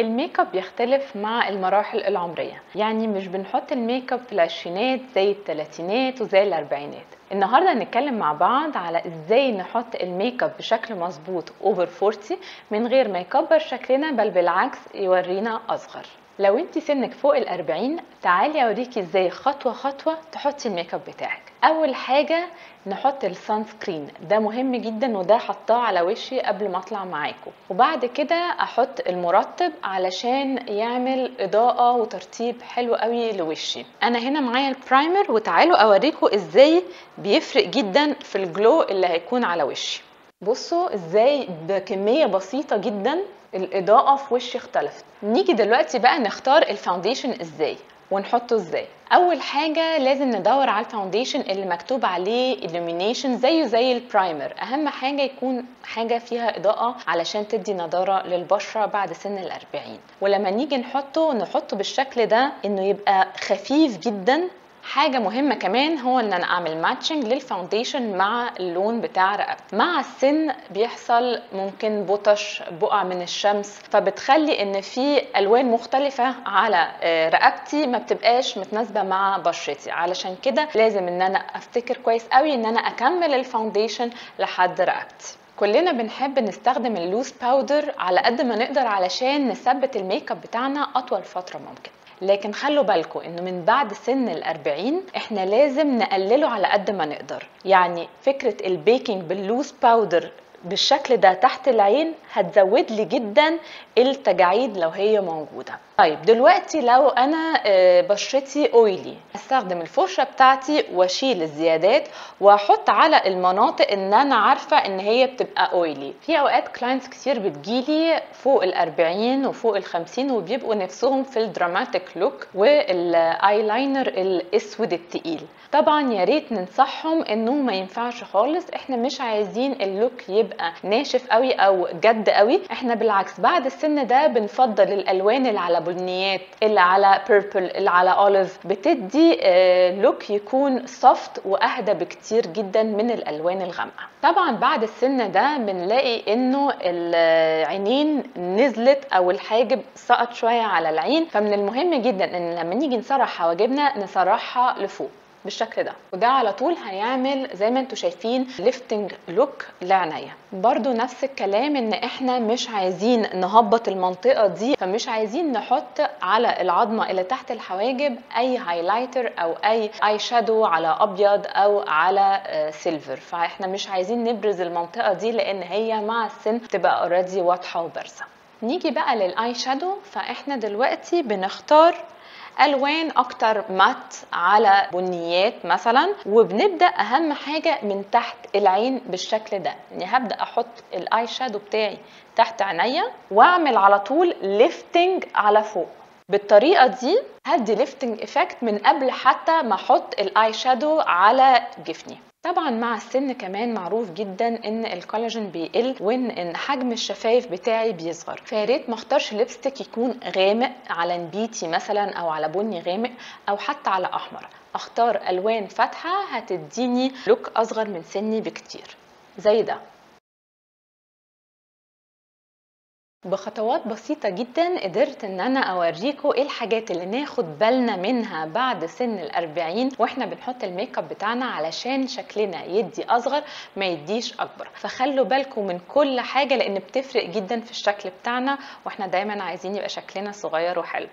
الميك اب بيختلف مع المراحل العمرية، يعني مش بنحط الميك اب في العشرينات زي الثلاثينات وزي الاربعينات. النهاردة هنتكلم مع بعض على ازاي نحط الميك اب بشكل مظبوط اوفر 40 من غير ما يكبر شكلنا، بل بالعكس يورينا اصغر. لو انت سنك فوق ال40 تعالي اوريكي ازاي خطوة خطوة تحطي الميك اب بتاعك. اول حاجة نحط السان سكرين، ده مهم جدا وده حطاه على وشي قبل ما اطلع معاكم. وبعد كده احط المرطب علشان يعمل اضاءة وترطيب حلو قوي لوشي. انا هنا معايا البرايمر وتعالوا اوريكم ازاي بيفرق جدا في الجلو اللي هيكون على وشي. بصوا ازاي بكمية بسيطة جدا الإضاءة في وشي اختلفت. نيجي دلوقتي بقى نختار الفاونديشن ازاي ونحطه ازاي. اول حاجة لازم ندور على الفاونديشن اللي مكتوب عليه illumination زيه زي البرايمر. اهم حاجة يكون حاجة فيها اضاءة علشان تدي نضارة للبشرة بعد سن ال40. ولما نيجي نحطه بالشكل ده انه يبقى خفيف جدا. حاجة مهمة كمان هو ان انا اعمل ماتشنج للفاونديشن مع اللون بتاع رقبتي. مع السن بيحصل ممكن بطش بقع من الشمس، فبتخلي ان في الوان مختلفة على رقبتي ما بتبقاش متناسبة مع بشرتي. علشان كده لازم ان انا افتكر كويس قوي ان انا اكمل الفاونديشن لحد رقبتي. كلنا بنحب نستخدم اللوز باودر على قد ما نقدر علشان نثبت الميك اب بتاعنا اطول فترة ممكن. لكن خلوا بالكم انه من بعد سن ال40 احنا لازم نقلله على قد ما نقدر. يعني فكرة البيكنج باللوز باودر بالشكل ده تحت العين هتزود لي جدا التجاعيد لو هي موجودة. طيب دلوقتي لو انا بشرتي اويلي، هستخدم الفرشة بتاعتي واشيل الزيادات واحط على المناطق ان انا عارفة ان هي بتبقى اويلي. في اوقات كلاينتس كتير بتجيلي فوق ال40 وفوق ال50 وبيبقوا نفسهم في الدراماتيك لوك والايلاينر الاسود التقيل. طبعا يا ريت ننصحهم انه ما ينفعش خالص. احنا مش عايزين اللوك يبقى ناشف قوي او جد قوي. احنا بالعكس بعد السن ده بنفضل الالوان اللي على بنيات، اللي على بيربل، اللي على اوليف، بتدي لوك يكون سوفت واهدى بكتير جدا من الالوان الغامقه. طبعا بعد السن ده بنلاقي انه العينين نزلت او الحاجب سقط شويه على العين، فمن المهم جدا ان لما نيجي نسرح حواجبنا نسرحها لفوق بالشكل ده، وده على طول هيعمل زي ما انتوا شايفين ليفتنج لوك لعناية. برضو نفس الكلام ان احنا مش عايزين نهبط المنطقة دي، فمش عايزين نحط على العظمة اللي تحت الحواجب اي هايلايتر او اي اي شادو على ابيض او على سيلفر. فاحنا مش عايزين نبرز المنطقة دي لان هي مع السن تبقى اوريدي واضحة وبارزة. نيجي بقى للاي شادو. فاحنا دلوقتي بنختار الوان اكتر مات على بنيات مثلا، وبنبدا اهم حاجه من تحت العين بالشكل ده. يعني هبدا احط الاي شادو بتاعي تحت عينيا واعمل على طول ليفتنج على فوق. بالطريقه دي هدي ليفتنج افكت من قبل حتى ما احط الاي شادو على جفني. طبعا مع السن كمان معروف جدا ان الكولاجين بيقل وان حجم الشفايف بتاعي بيصغر. فياريت ما اختارش ليبستيك يكون غامق على نبيتي مثلا او على بني غامق او حتى على احمر. اختار الوان فاتحه هتديني لوك اصغر من سني بكتير زي ده. بخطوات بسيطة جدا قدرت ان انا اوريكم ايه الحاجات اللي ناخد بالنا منها بعد سن ال40 واحنا بنحط الميك اب بتاعنا علشان شكلنا يدي اصغر ما يديش اكبر. فخلوا بالكم من كل حاجة لان بتفرق جدا في الشكل بتاعنا، واحنا دايما عايزين يبقى شكلنا صغير وحلو.